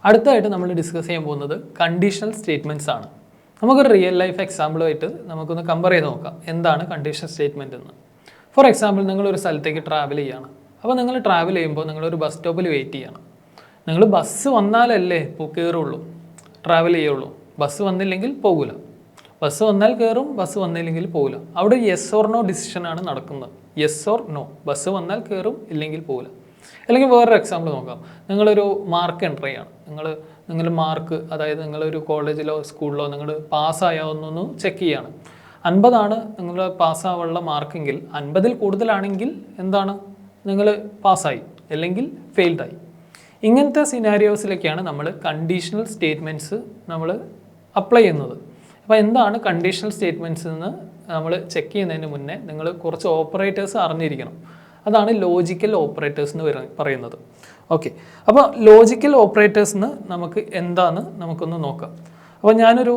അടുത്തായിട്ട് നമ്മൾ ഡിസ്കസ് ചെയ്യാൻ പോകുന്നത് കണ്ടീഷണൽ സ്റ്റേറ്റ്മെൻറ്റ്സ് ആണ്. നമുക്കൊരു റിയൽ ലൈഫ് എക്സാമ്പിളുമായിട്ട് നമുക്കൊന്ന് കമ്പയർ ചെയ്ത് നോക്കാം എന്താണ് കണ്ടീഷണൽ സ്റ്റേറ്റ്മെൻറ്റ് എന്ന്. ഫോർ എക്സാമ്പിൾ, നിങ്ങളൊരു സ്ഥലത്തേക്ക് ട്രാവൽ ചെയ്യുകയാണ്. അപ്പോൾ നിങ്ങൾ ട്രാവൽ ചെയ്യുമ്പോൾ നിങ്ങളൊരു ബസ് സ്റ്റോപ്പിൽ വെയിറ്റ് ചെയ്യണം. നിങ്ങൾ ബസ് വന്നാലല്ലേ ഇപ്പോൾ കയറുള്ളൂ, ട്രാവൽ ചെയ്യുള്ളൂ. ബസ് വന്നില്ലെങ്കിൽ പോകില്ല. ബസ് വന്നാൽ കയറും, ബസ് വന്നില്ലെങ്കിൽ പോകില്ല. അവിടെ യെസ് ഓർ നോ ഡിസിഷനാണ് നടക്കുന്നത്. യെസ് ഓർ നോ, ബസ് വന്നാൽ കയറും, ഇല്ലെങ്കിൽ പോകില്ല. അല്ലെങ്കിൽ വേറൊരു എക്സാമ്പിൾ നോക്കാം. നിങ്ങളൊരു മാർക്ക് എൻ്റർ ചെയ്യാണ്. നിങ്ങൾ മാർക്ക്, അതായത് നിങ്ങളൊരു കോളേജിലോ സ്കൂളിലോ നിങ്ങൾ പാസ്സായാവുന്നൊന്ന് ചെക്ക് ചെയ്യാണ്. 50 നിങ്ങൾ പാസ്സാവാനുള്ള മാർക്കെങ്കിൽ 50-ൽ കൂടുതലാണെങ്കിൽ എന്താണ്, നിങ്ങൾ പാസ്സായി, അല്ലെങ്കിൽ ഫെയിൽഡായി. ഇങ്ങനത്തെ സിനാരിയോസിലൊക്കെയാണ് നമ്മൾ കണ്ടീഷണൽ സ്റ്റേറ്റ്മെൻറ്റ്സ് നമ്മൾ അപ്ലൈ ചെയ്യുന്നത്. അപ്പോൾ എന്താണ് കണ്ടീഷണൽ സ്റ്റേറ്റ്മെൻറ്റ്സ് എന്ന് നമ്മൾ ചെക്ക് ചെയ്യുന്നതിന് മുന്നേ നിങ്ങൾ കുറച്ച് ഓപ്പറേറ്റേഴ്സ് അറിഞ്ഞിരിക്കണം. അതാണ് ലോജിക്കൽ ഓപ്പറേറ്റേഴ്സ് എന്ന് പറയുന്നത്. ഓക്കെ, അപ്പോൾ ലോജിക്കൽ ഓപ്പറേറ്റേഴ്സിന് നമുക്ക് എന്താണെന്ന് നമുക്കൊന്ന് നോക്കാം. അപ്പോൾ ഞാനൊരു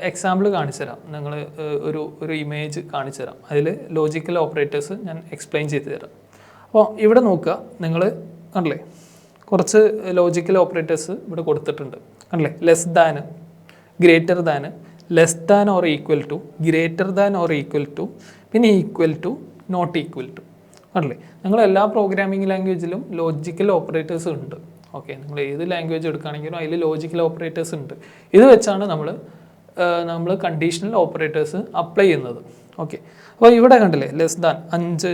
എക്സാമ്പിൾ കാണിച്ചു തരാം. നിങ്ങൾ ഒരു ഇമേജ് കാണിച്ചു തരാം. അതിൽ ലോജിക്കൽ ഓപ്പറേറ്റേഴ്സ് ഞാൻ എക്സ്പ്ലെയിൻ ചെയ്ത് തരാം. അപ്പോൾ ഇവിടെ നോക്കുക, നിങ്ങൾ കണ്ടില്ലേ, കുറച്ച് ലോജിക്കൽ ഓപ്പറേറ്റേഴ്സ് ഇവിടെ കൊടുത്തിട്ടുണ്ട്. കണ്ടില്ലേ, less than, greater than, less than or equal to, greater than or equal to, പിന്നെ equal to, not equal to. കണ്ടില്ലേ, നിങ്ങൾ എല്ലാ പ്രോഗ്രാമിംഗ് ലാംഗ്വേജിലും ലോജിക്കൽ ഓപ്പറേറ്റേഴ്സ് ഉണ്ട്. ഓക്കെ, നിങ്ങൾ ഏത് ലാംഗ്വേജ് എടുക്കുകയാണെങ്കിലും അതിൽ ലോജിക്കൽ ഓപ്പറേറ്റേഴ്സ് ഉണ്ട്. ഇത് വെച്ചാണ് നമ്മൾ കണ്ടീഷണൽ ഓപ്പറേറ്റേഴ്സ് അപ്ലൈ ചെയ്യുന്നത്. ഓക്കെ, അപ്പോൾ ഇവിടെ കണ്ടില്ലേ, ലെസ് ദാൻ 5,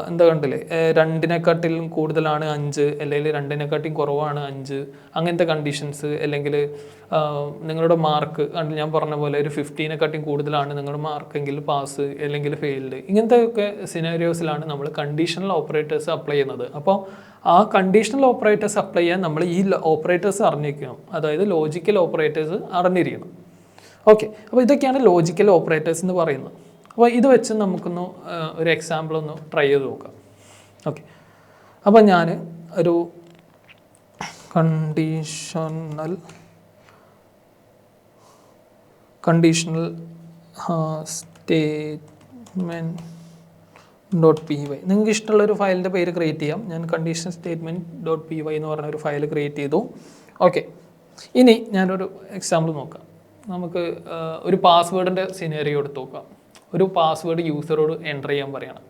എന്താ കണ്ടില്ലേ, 2-നെക്കാട്ടിലും കൂടുതലാണ് 5, അല്ലെങ്കിൽ 2-നെക്കാട്ടിലും കുറവാണ് 5, അങ്ങനത്തെ കണ്ടീഷൻസ്. അല്ലെങ്കിൽ നിങ്ങളുടെ മാർക്ക് കണ്ടില്ല, ഞാൻ പറഞ്ഞ പോലെ ഒരു 50-നെക്കാട്ടിലും കൂടുതലാണ് നിങ്ങളുടെ മാർക്കെങ്കിൽ പാസ്, അല്ലെങ്കിൽ ഫെയിൽഡ്. ഇങ്ങനത്തെ ഒക്കെ സിനാരിയോസിലാണ് നമ്മൾ കണ്ടീഷണൽ ഓപ്പറേറ്റേഴ്സ് അപ്ലൈ ചെയ്യുന്നത്. അപ്പോൾ ആ കണ്ടീഷണൽ ഓപ്പറേറ്റേഴ്സ് അപ്ലൈ ചെയ്യാൻ നമ്മൾ ഈ ഓപ്പറേറ്റേഴ്സ് അറിഞ്ഞിരിക്കണം, അതായത് ലോജിക്കൽ ഓപ്പറേറ്റേഴ്സ് അറിഞ്ഞിരിക്കണം. ഓക്കെ, അപ്പോൾ ഇതൊക്കെയാണ് ലോജിക്കൽ ഓപ്പറേറ്റേഴ്സ് എന്ന് പറയുന്നത്. അപ്പോൾ ഇത് വെച്ച് നമുക്കൊന്ന് ഒരു എക്സാമ്പിൾ ഒന്ന് ട്രൈ ചെയ്ത് നോക്കാം. ഓക്കെ, അപ്പോൾ ഞാൻ ഒരു കണ്ടീഷണൽ സ്റ്റേറ്റ്മെൻറ്റ് .py, നിങ്ങൾക്ക് ഇഷ്ടമുള്ളൊരു ഫയലിൻ്റെ പേര് ക്രിയേറ്റ് ചെയ്യാം. ഞാൻ കണ്ടീഷണൽ സ്റ്റേറ്റ്മെൻറ്റ് .py എന്ന് പറഞ്ഞ ഒരു ഫയൽ ക്രിയേറ്റ് ചെയ്തു. ഓക്കെ, ഇനി ഞാനൊരു എക്സാമ്പിൾ നോക്കാം. നമുക്ക് ഒരു പാസ്വേഡിൻ്റെ സിനാരിയോ എടുത്ത് നോക്കാം. ഒരു പാസ്വേഡ് യൂസറോട് എൻ്റർ ചെയ്യാൻ പറയണം.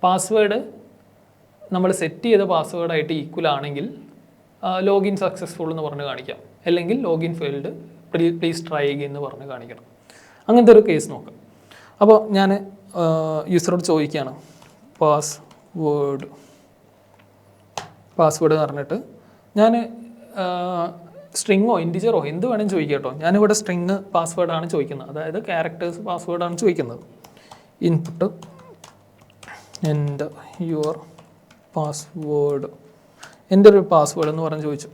പാസ്വേഡ് നമ്മൾ സെറ്റ് ചെയ്ത പാസ്വേഡായിട്ട് ഈക്വൽ ആണെങ്കിൽ ലോഗിൻ സക്സസ്ഫുൾ എന്ന് പറഞ്ഞ് കാണിക്കാം, അല്ലെങ്കിൽ login failed, please try again എന്ന് പറഞ്ഞ് കാണിക്കണം. അങ്ങനത്തെ ഒരു കേസ് നോക്കാം. അപ്പോൾ ഞാൻ യൂസറോട് ചോദിക്കുകയാണ് പാസ്വേഡ് എന്ന് പറഞ്ഞിട്ട്, ഞാൻ സ്ട്രിങ്ങോ ഇൻറ്റിജറോ എന്ത് വേണമെങ്കിലും ചോദിക്കാം കേട്ടോ. ഞാനിവിടെ സ്ട്രിങ് പാസ്വേഡാണ് ചോദിക്കുന്നത്, അതായത് ക്യാരക്ടേഴ്സ് പാസ്വേഡാണ് ചോദിക്കുന്നത്. ഇൻപുട്ട് യുവർ പാസ്വേഡ്, എൻ്റെ ഒരു പാസ്വേഡ് എന്ന് പറഞ്ഞ് ചോദിച്ചു.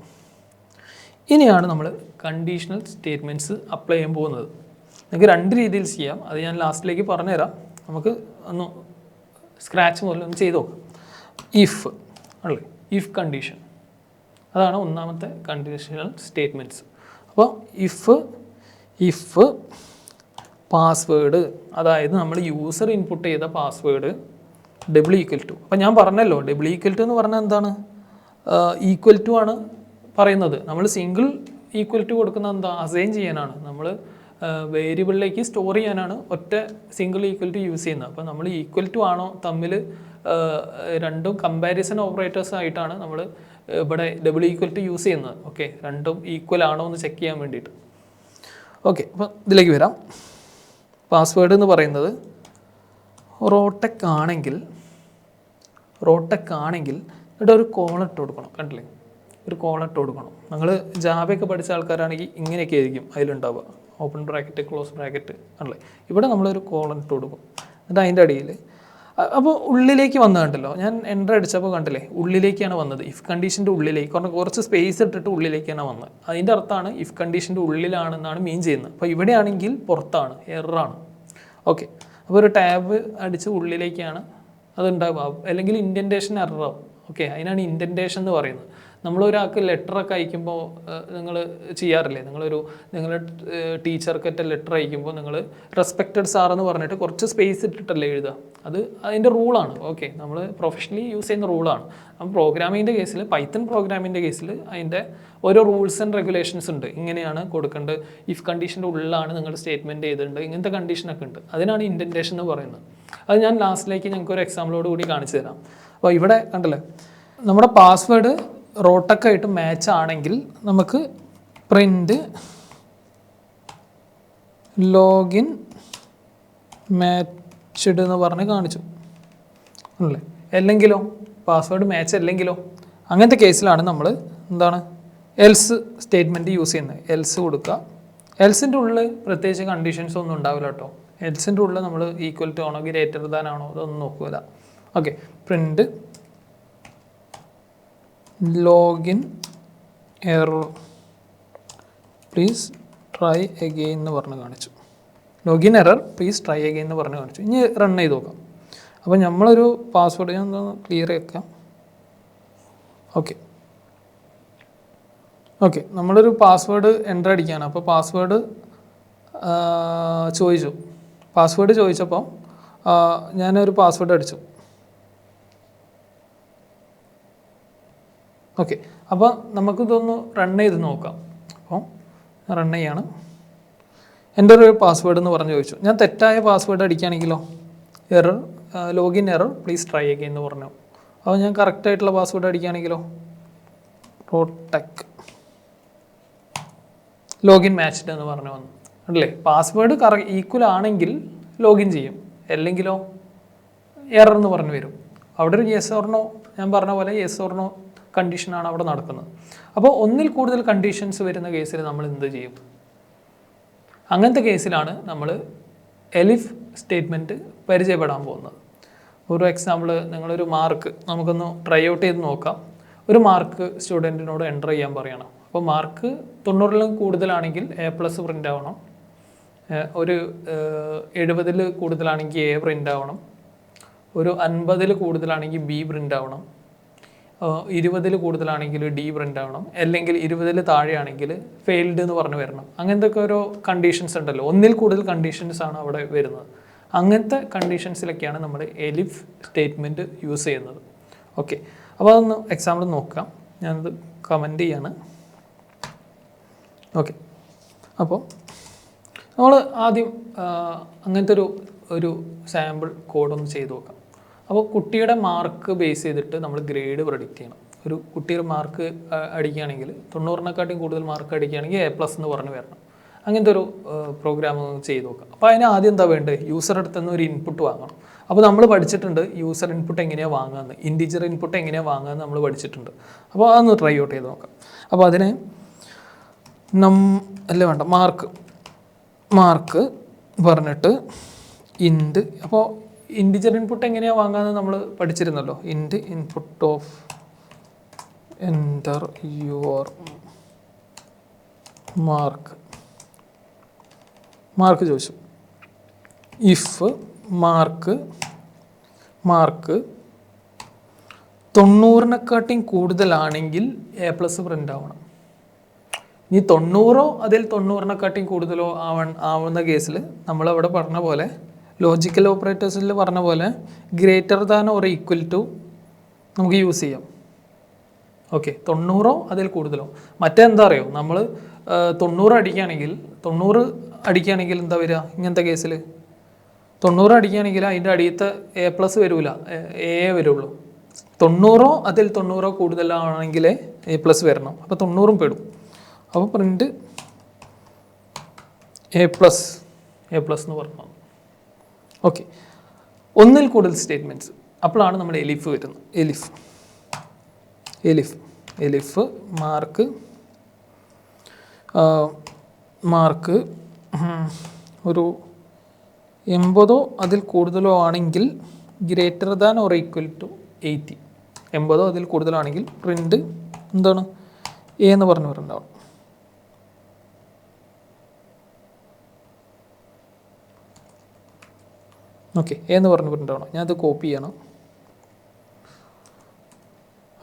ഇനിയാണ് നമ്മൾ കണ്ടീഷണൽ സ്റ്റേറ്റ്മെൻറ്റ്സ് അപ്ലൈ ചെയ്യാൻ പോകുന്നത്. നിങ്ങൾക്ക് 2 രീതിയിൽ ചെയ്യാം, അത് ഞാൻ ലാസ്റ്റിലേക്ക് പറഞ്ഞുതരാം. നമുക്ക് ഒന്ന് സ്ക്രാച്ച് മുതൽ ഒന്ന് ചെയ്ത് നോക്കാം. ഇഫ് അല്ലേ, ഇഫ് കണ്ടീഷൻ, അതാണ് ഒന്നാമത്തെ കണ്ടീഷണൽ സ്റ്റേറ്റ്മെൻറ്റ്സ്. അപ്പോൾ ഇഫ് പാസ്വേഡ്, അതായത് നമ്മൾ യൂസർ ഇൻപുട്ട് ചെയ്ത പാസ്വേഡ് =, അപ്പോൾ ഞാൻ പറഞ്ഞല്ലോ == എന്ന് പറഞ്ഞാൽ എന്താണ്, ഈക്വൽ ടു ആണ് പറയുന്നത്. നമ്മൾ സിംഗിൾ ഈക്വൽ ടു കൊടുക്കുന്നത് എന്താ, അസൈൻ ചെയ്യാനാണ്. നമ്മൾ വേരിയബിളിലേക്ക് സ്റ്റോർ ചെയ്യാനാണ് ഒറ്റ സിംഗിൾ ഈക്വൽ ടു യൂസ് ചെയ്യുന്നത്. അപ്പോൾ നമ്മൾ ഈക്വൽ ടു ആണോ തമ്മിൽ രണ്ടും കമ്പാരിസൺ ഓപ്പറേറ്റേഴ്സ് ആയിട്ടാണ് നമ്മൾ ഇവിടെ == യൂസ് ചെയ്യുന്നത്. ഓക്കെ, രണ്ടും ഈക്വൽ ആണോ എന്ന് ചെക്ക് ചെയ്യാൻ വേണ്ടിയിട്ട്. ഓക്കെ, അപ്പോൾ ഇതിലേക്ക് വരാം. പാസ്വേഡ് എന്ന് പറയുന്നത് റോടെക് ആണെങ്കിൽ ഇവിടെ ഒരു കോളൻ ഇട്ട് കൊടുക്കണം. കണ്ടില്ലേ, ഒരു കോളൻ ഇട്ട് കൊടുക്കണം. നിങ്ങൾ ജാവയൊക്കെ പഠിച്ച ആൾക്കാരാണെങ്കിൽ ഇങ്ങനെയൊക്കെ ആയിരിക്കും അതിലുണ്ടാവുക, ഓപ്പൺ ബ്രാക്കറ്റ്, ക്ലോസ് ബ്രാക്കറ്റ്. കണ്ടില്ലേ, ഇവിടെ നമ്മളൊരു കോളൻ ഇട്ട് കൊടുക്കും. എന്നിട്ട് അതിൻ്റെ അടിയിൽ, അപ്പോൾ ഉള്ളിലേക്ക് വന്നത് കണ്ടല്ലോ, ഞാൻ എൻ്റർ അടിച്ചപ്പോൾ കണ്ടില്ലേ ഉള്ളിലേക്കാണ് വന്നത്. ഇഫ് കണ്ടീഷൻ്റെ ഉള്ളിലേക്ക്, കുറച്ച് സ്പേസ് ഇട്ടിട്ട് ഉള്ളിലേക്കാണ് വന്നത്. അതിൻ്റെ അർത്ഥമാണ് ഇഫ് കണ്ടീഷൻ്റെ ഉള്ളിലാണെന്നാണ് മീൻ ചെയ്യുന്നത്. അപ്പോൾ ഇവിടെയാണെങ്കിൽ പുറത്താണ്, എററാണ്. ഓക്കെ, അപ്പോൾ ഒരു ടാബ് അടിച്ച് ഉള്ളിലേക്കാണ് അതുണ്ടാവുക, അല്ലെങ്കിൽ ഇൻഡൻറ്റേഷൻ എററാവും. ഓക്കെ, അതിനാണ് ഇൻഡൻറ്റേഷൻ എന്ന് പറയുന്നത്. നമ്മളൊരാൾക്ക് ലെറ്ററൊക്കെ അയക്കുമ്പോൾ നിങ്ങൾ ചെയ്യാറില്ലേ, നിങ്ങൾ ടീച്ചർക്ക് ലെറ്റർ അയക്കുമ്പോൾ നിങ്ങൾ റെസ്പെക്റ്റഡ് സാർ എന്ന് പറഞ്ഞിട്ട് കുറച്ച് സ്പേസ് ഇട്ടിട്ടല്ലേ എഴുതുക. അത് അതിൻ്റെ റൂളാണ്. ഓക്കെ, നമ്മൾ പ്രൊഫഷണലി യൂസ് ചെയ്യുന്ന റൂളാണ്. അപ്പം പ്രോഗ്രാമിങ്ങിൻ്റെ കേസിൽ, പൈത്തൺ പ്രോഗ്രാമിൻ്റെ കേസിൽ അതിൻ്റെ ഓരോ റൂൾസ് ആൻഡ് റെഗുലേഷൻസ് ഉണ്ട്. ഇങ്ങനെയാണ് കൊടുക്കേണ്ടത്, ഇഫ് കണ്ടീഷൻ്റെ ഉള്ളിലാണ് നിങ്ങൾ സ്റ്റേറ്റ്മെൻറ്റ് ചെയ്തിട്ടുണ്ട്, ഇങ്ങനത്തെ കണ്ടീഷനൊക്കെ ഉണ്ട്. അതിനാണ് ഇൻഡൻറ്റേഷൻ എന്ന് പറയുന്നത്. അത് ഞാൻ ലാസ്റ്റിലേക്ക് ഞങ്ങൾക്ക് ഒരു എക്സാമ്പിളോട് കൂടി കാണിച്ചു തരാം. അപ്പോൾ ഇവിടെ കണ്ടല്ലേ, നമ്മുടെ പാസ്വേഡ് റോട്ടൊക്കെ ആയിട്ട് മാച്ച് ആണെങ്കിൽ നമുക്ക് പ്രിൻ്റ് ലോഗിൻ മാച്ച്ഡ് എന്ന് പറഞ്ഞ് കാണിച്ചു അല്ലേ. അല്ലെങ്കിലോ, പാസ്വേഡ് മാച്ച് അല്ലെങ്കിലോ, അങ്ങനത്തെ കേസിലാണ് നമ്മൾ എന്താണ് എൽസ് സ്റ്റേറ്റ്മെൻറ്റ് യൂസ് ചെയ്യുന്നത്. എൽസ് കൊടുക്കുക. എൽസിൻ്റെ ഉള്ളിൽ പ്രത്യേകിച്ച് കണ്ടീഷൻസ് ഒന്നും ഉണ്ടാവില്ല കേട്ടോ. എൽസിൻ്റെ ഉള്ളിൽ നമ്മൾ ഈക്വൽ ടു ആണോ ഗ്രേറ്റർ ദാൻ ആണോ അതൊന്നും നോക്കില്ല. Okay, print login error please try again എന്ന് പറഞ്ഞ് കാണിച്ചു. Login error please try again എന്ന് പറഞ്ഞ് കാണിച്ചു. ഇനി റൺ ചെയ്ത് നോക്കാം. അപ്പോൾ നമ്മളൊരു പാസ്വേഡ് ഞാൻ ഒന്ന് ക്ലിയർ ചെയ്യാം. ഓക്കെ, നമ്മളൊരു പാസ്വേഡ് എൻ്റർ അടിക്കുകയാണ്. അപ്പോൾ പാസ്വേഡ് ചോദിച്ചപ്പോൾ ഞാനൊരു പാസ്വേഡ് അടിച്ചു. ഓക്കെ, അപ്പോൾ നമുക്കിതൊന്ന് റൺ ചെയ്ത് നോക്കാം. അപ്പോൾ റൺ ചെയ്യാണ്. എൻ്റെ ഒരു പാസ്വേഡ് എന്ന് പറഞ്ഞ് ചോദിച്ചു. ഞാൻ തെറ്റായ പാസ്വേഡ് അടിക്കുകയാണെങ്കിലോ, error login error please try again എന്ന് പറഞ്ഞു. അപ്പോൾ ഞാൻ കറക്റ്റായിട്ടുള്ള പാസ്വേഡ് അടിക്കുകയാണെങ്കിലോ, റോടെക് ലോഗിൻ മാച്ച്ഡ് എന്ന് പറഞ്ഞു വന്നു അല്ലേ. പാസ്വേഡ് ഈക്വൽ ആണെങ്കിൽ ലോഗിൻ ചെയ്യും, അല്ലെങ്കിലോ എറർ എന്ന് പറഞ്ഞു വരും. അവിടെ ഒരു യെസ് ഓർ നോ, ഞാൻ പറഞ്ഞ പോലെ യെസ് ഓർ നോ കണ്ടീഷനാണ് അവിടെ നടക്കുന്നത്. അപ്പോൾ ഒന്നിൽ കൂടുതൽ കണ്ടീഷൻസ് വരുന്ന കേസിൽ നമ്മൾ എന്ത് ചെയ്യും? അങ്ങനത്തെ കേസിലാണ് നമ്മൾ എലിഫ് സ്റ്റേറ്റ്മെൻറ്റ് പരിചയപ്പെടാൻ പോകുന്നത്. ഒരു എക്സാമ്പിൾ, നിങ്ങളൊരു മാർക്ക് നമുക്കൊന്ന് ട്രൈ ഔട്ട് ചെയ്ത് നോക്കാം. ഒരു മാർക്ക് സ്റ്റുഡൻറ്റിനോട് എൻ്റർ ചെയ്യാൻ പറയണം. അപ്പോൾ മാർക്ക് 90-ലും കൂടുതലാണെങ്കിൽ A+ പ്രിൻ്റ് ആവണം, ഒരു 70-ൽ കൂടുതലാണെങ്കിൽ A പ്രിൻ്റ് ആവണം, ഒരു 50-ൽ കൂടുതലാണെങ്കിൽ B പ്രിൻ്റ് ആവണം, 20-ൽ കൂടുതലാണെങ്കിൽ D പ്രിൻ്റ് ആവണം, അല്ലെങ്കിൽ 20-ൽ താഴെയാണെങ്കിൽ ഫെയിൽഡ് എന്ന് പറഞ്ഞു വരണം. അങ്ങനത്തെ ഒക്കെ ഓരോ കണ്ടീഷൻസ് ഉണ്ടല്ലോ, ഒന്നിൽ കൂടുതൽ കണ്ടീഷൻസ് ആണ് അവിടെ വരുന്നത്. അങ്ങനത്തെ കണ്ടീഷൻസിലൊക്കെയാണ് നമ്മൾ എലിഫ് സ്റ്റേറ്റ്മെൻറ്റ് യൂസ് ചെയ്യുന്നത്. ഓക്കെ, അപ്പോൾ അതൊന്ന് എക്സാമ്പിൾ നോക്കാം. ഞാനത് കമൻറ്റ് ചെയ്യാണ്. ഓക്കെ, അപ്പോൾ നമ്മൾ ആദ്യം അങ്ങനത്തെ ഒരു സാമ്പിൾ കോഡൊന്ന് ചെയ്ത് നോക്കാം. അപ്പോൾ കുട്ടിയുടെ മാർക്ക് ബേസ് ചെയ്തിട്ട് നമ്മൾ ഗ്രേഡ് പ്രഡിക്റ്റ് ചെയ്യണം. ഒരു കുട്ടിയുടെ മാർക്ക് അടിക്കുകയാണെങ്കിൽ 90-നെക്കാട്ടും കൂടുതൽ മാർക്ക് അടിക്കുകയാണെങ്കിൽ A+ എന്ന് പറഞ്ഞ് വരണം. അങ്ങനത്തെ ഒരു പ്രോഗ്രാം ചെയ്ത് നോക്കാം. അപ്പോൾ അതിന് ആദ്യം എന്താ വേണ്ടത്? യൂസർ അടുത്ത് നിന്ന് ഒരു ഇൻപുട്ട് വാങ്ങണം. അപ്പോൾ നമ്മൾ പഠിച്ചിട്ടുണ്ട് യൂസർ ഇൻപുട്ട് എങ്ങനെയാണ് വാങ്ങുന്നത്, ഇൻറ്റിജർ ഇൻപുട്ട് എങ്ങനെയാണ് വാങ്ങുന്നത് നമ്മൾ പഠിച്ചിട്ടുണ്ട്. അപ്പോൾ അതൊന്ന് ട്രൈ ഔട്ട് ചെയ്ത് നോക്കാം. അപ്പോൾ അതിന് മാർക്ക് പറഞ്ഞിട്ട് ഇൻറ്റ്, അപ്പോൾ ഇൻറ്റിജർ ഇൻപുട്ട് എങ്ങനെയാണ് വാങ്ങുന്നത് നമ്മൾ പഠിച്ചിരുന്നല്ലോ. Int input of enter your mark ചോദിച്ചു. ഇഫ് മാർക്ക് 90-നെക്കാട്ടും കൂടുതലാണെങ്കിൽ A+ പ്രിൻ്റ് ആവണം. ഇനി 90-ഓ അതിൽ 90-നെക്കാട്ടും കൂടുതലോ ആവുന്ന കേസിൽ നമ്മളവിടെ പറഞ്ഞ പോലെ ലോജിക്കൽ ഓപ്പറേറ്റേഴ്സിൽ പറഞ്ഞ പോലെ greater than or equal to നമുക്ക് യൂസ് ചെയ്യാം. ഓക്കെ, 90-ഓ അതിൽ കൂടുതലോ. മറ്റെന്താ അറിയോ, നമ്മൾ 90 അടിക്കുകയാണെങ്കിൽ എന്താ വരിക ഇങ്ങനത്തെ കേസിൽ? 90 അടിക്കുകയാണെങ്കിൽ അതിൻ്റെ അടിയത്തെ A+ വരില്ല, A വരുള്ളൂ. 90-ഓ അതിൽ 90-ഓ കൂടുതലാണെങ്കിൽ A+ വരണം. അപ്പോൾ 90-ഉം പെടും. അപ്പോൾ പ്രിൻ്റ് A+ എന്ന് പറഞ്ഞു. ഓക്കെ, ഒന്നിൽ കൂടുതൽ സ്റ്റേറ്റ്മെൻറ്റ്സ്, അപ്പോഴാണ് നമ്മൾ എലിഫ് വരുന്നത്. എലിഫ് മാർക്ക് ഒരു 80-ഓ അതിൽ കൂടുതലോ ആണെങ്കിൽ greater than or equal to 80. 80-ഓ അതിൽ കൂടുതലാണെങ്കിൽ പ്രിൻ്റ് എന്താണ്? A എന്ന് പറഞ്ഞു വരണ്ടാവും. ഓക്കെ, എന്ന് പറഞ്ഞ് പ്രിൻ്റ് ആവണം. ഞാനത് കോപ്പി ചെയ്യണം.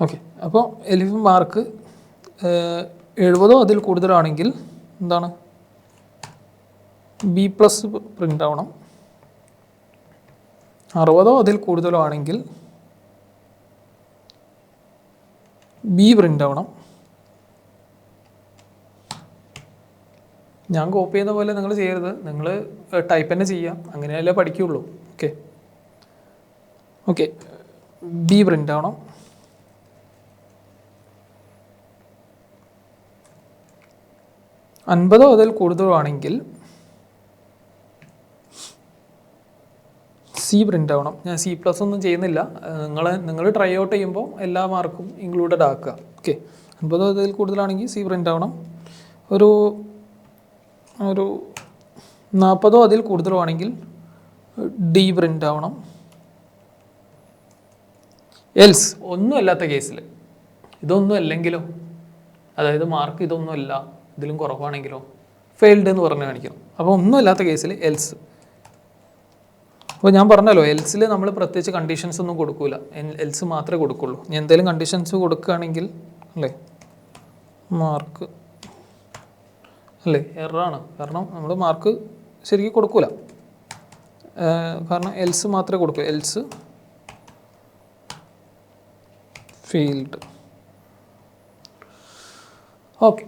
ഓക്കെ, അപ്പോൾ എലിഫ് മാർക്ക് 70 അതിൽ കൂടുതലാണെങ്കിൽ എന്താണ് ബി പ്ലസ് പ്രിൻ്റ് ആവണം. 60 അതിൽ കൂടുതലാണെങ്കിൽ ബി പ്രിൻ്റ് ആവണം. ഞാൻ കോപ്പി ചെയ്യുന്ന പോലെ നിങ്ങൾ ചെയ്യരുത്, നിങ്ങൾ ടൈപ്പ് തന്നെ ചെയ്യുക, അങ്ങനെയല്ലേ പഠിക്കുകയുള്ളൂ. ഓക്കെ ഓക്കെ, ബി പ്രിൻ്റ് ആവണം. അൻപതോ അതിൽ കൂടുതലാണെങ്കിൽ സി പ്രിൻ്റ് ആവണം. ഞാൻ സി പ്ലസ് ഒന്നും ചെയ്യുന്നില്ല, നിങ്ങൾ ട്രൈ ഔട്ട് ചെയ്യുമ്പോൾ എല്ലാ മാർക്കും ഇൻക്ലൂഡഡ് ആക്കുക. ഓക്കെ, 50 അതിൽ കൂടുതലാണെങ്കിൽ സി പ്രിൻ്റ് ആവണം. ഒരു 40 അതിൽ കൂടുതലാണെങ്കിൽ ഡി പ്രിൻ്റ് ആവണം. എൽസ് ഒന്നും അല്ലാത്ത കേസിൽ, ഇതൊന്നും അല്ലെങ്കിലോ, അതായത് മാർക്ക് ഇതൊന്നും അല്ല, ഇതിലും കുറവാണെങ്കിലോ ഫെയിൽഡ് എന്ന് പറഞ്ഞ് കാണിക്കണം. അപ്പോൾ ഒന്നും അല്ലാത്ത കേസിൽ എൽസ്. അപ്പോൾ ഞാൻ പറഞ്ഞല്ലോ, എൽസിൽ നമ്മൾ പ്രത്യേകിച്ച് കണ്ടീഷൻസ് ഒന്നും കൊടുക്കില്ല, എൽസ് മാത്രമേ കൊടുക്കുള്ളൂ. ഇനി എന്തെങ്കിലും കണ്ടീഷൻസ് കൊടുക്കുകയാണെങ്കിൽ അല്ലേ മാർക്ക് അല്ലേ എററാണ്, കാരണം നമ്മൾ മാർക്ക് ശരിക്കും കൊടുക്കില്ല, കാരണം എൽസ് മാത്രമേ കൊടുക്കൂ. Else field. ഓക്കെ,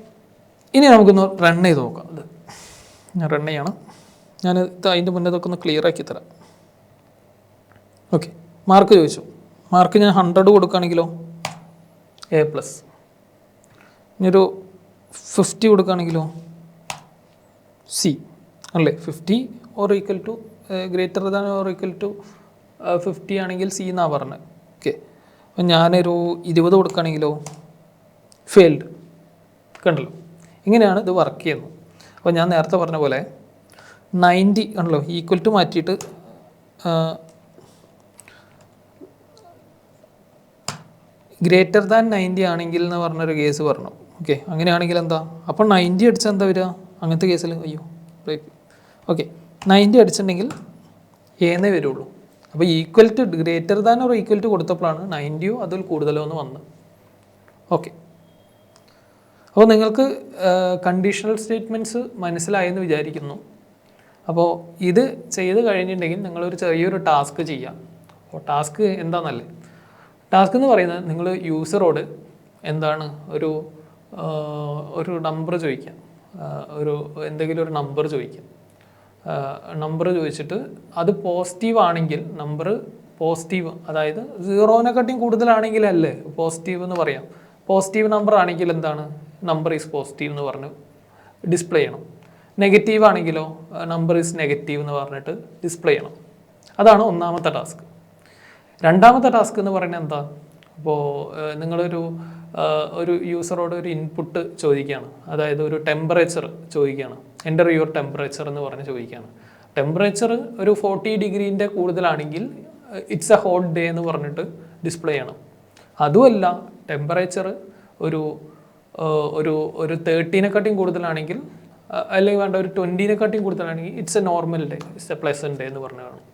ഇനി നമുക്കൊന്ന് റൺ ചെയ്ത് നോക്കാം. ഇത് ഞാൻ റൺ ചെയ്യണം. ഞാൻ അതിൻ്റെ മുന്നേ ഇതൊക്കെ ഒന്ന് ക്ലിയർ ആക്കി തരാം. ഓക്കെ, മാർക്ക് ചോദിച്ചു. മാർക്ക് ഞാൻ 100 കൊടുക്കുകയാണെങ്കിലോ എ പ്ലസ്. ഇനിയൊരു 50 കൊടുക്കുകയാണെങ്കിലോ സി അല്ലേ. 50 or equal to greater than or equal to 50 ആണെങ്കിൽ സി എന്നാണ് പറഞ്ഞത്. ഓക്കെ, അപ്പം ഞാനൊരു 20 കൊടുക്കുകയാണെങ്കിലോ ഫെയിൽഡ്. കണ്ടല്ലോ, ഇങ്ങനെയാണ് ഇത് വർക്ക് ചെയ്യുന്നത്. അപ്പോൾ ഞാൻ നേരത്തെ പറഞ്ഞ പോലെ 90 ആണല്ലോ ഈക്വൽ ടു മാറ്റിയിട്ട് ഗ്രേറ്റർ ദാൻ 90 ആണെങ്കിൽ എന്ന് പറഞ്ഞൊരു കേസ് പറഞ്ഞു. ഓക്കെ, അങ്ങനെയാണെങ്കിൽ എന്താ, അപ്പോൾ 90 അടിച്ചാൽ എന്താ വരിക അങ്ങനത്തെ കേസിൽ? അയ്യോ ഓക്കെ, 90 അടിച്ചിട്ടുണ്ടെങ്കിൽ എന്നേ വരുള്ളൂ. അപ്പോൾ equal to greater than or equal to കൊടുത്തപ്പോഴാണ് 90യോ അതിൽ കൂടുതലോ എന്ന് വന്നത്. ഓക്കെ, അപ്പോൾ നിങ്ങൾക്ക് കണ്ടീഷണൽ സ്റ്റേറ്റ്മെൻറ്റ്സ് മനസ്സിലായെന്ന് വിചാരിക്കുന്നു. അപ്പോൾ ഇത് ചെയ്ത് കഴിഞ്ഞിട്ടുണ്ടെങ്കിൽ നിങ്ങളൊരു ചെറിയൊരു ടാസ്ക് ചെയ്യാം. അപ്പോൾ ടാസ്ക് എന്താണെന്നല്ലേ, ടാസ്ക് എന്ന് പറയുന്നത് നിങ്ങൾ യൂസറോട് എന്താണ് ഒരു നമ്പർ ചോദിക്കാം, എന്തെങ്കിലും ഒരു നമ്പർ ചോദിക്കാം. നമ്പർ ചോദിച്ചിട്ട് അത് പോസിറ്റീവ് ആണെങ്കിൽ നമ്പർ പോസിറ്റീവ്, അതായത് 0-നെക്കാട്ടിയും കൂടുതലാണെങ്കിലല്ലേ പോസിറ്റീവ് എന്ന് പറയാം. പോസിറ്റീവ് നമ്പർ ആണെങ്കിൽ എന്താണ്, നമ്പർ ഈസ് പോസിറ്റീവ് എന്ന് പറഞ്ഞ് ഡിസ്പ്ലേ ചെയ്യണം. നെഗറ്റീവ് ആണെങ്കിലോ നമ്പർ ഈസ് നെഗറ്റീവ് എന്ന് പറഞ്ഞിട്ട് ഡിസ്പ്ലേ ചെയ്യണം. അതാണ് ഒന്നാമത്തെ ടാസ്ക്. രണ്ടാമത്തെ ടാസ്ക് എന്ന് പറയുന്നത് എന്താ, അപ്പോൾ നിങ്ങളൊരു യൂസറോട് ഒരു ഇൻപുട്ട് ചോദിക്കുകയാണ്, അതായത് ഒരു ടെമ്പറേച്ചർ ചോദിക്കുകയാണ്. എൻ്റർ യുവർ ടെമ്പറേച്ചർ എന്ന് പറഞ്ഞ് ചോദിക്കുകയാണ്. ടെമ്പറേച്ചർ ഒരു 40 ഡിഗ്രീൻ്റെ കൂടുതലാണെങ്കിൽ ഇറ്റ്സ് എ ഹോട്ട് ഡേ എന്ന് പറഞ്ഞിട്ട് ഡിസ്പ്ലേ ചെയ്യണം. അതുമല്ല, ടെമ്പറേച്ചർ ഒരു 30-നെക്കാട്ടിയും കൂടുതലാണെങ്കിൽ, അല്ലെങ്കിൽ വേണ്ട ഒരു 20-നെക്കാട്ടിയും കൂടുതലാണെങ്കിൽ it's A normal day, it's A pleasant day എന്ന് പറഞ്ഞു കാണും.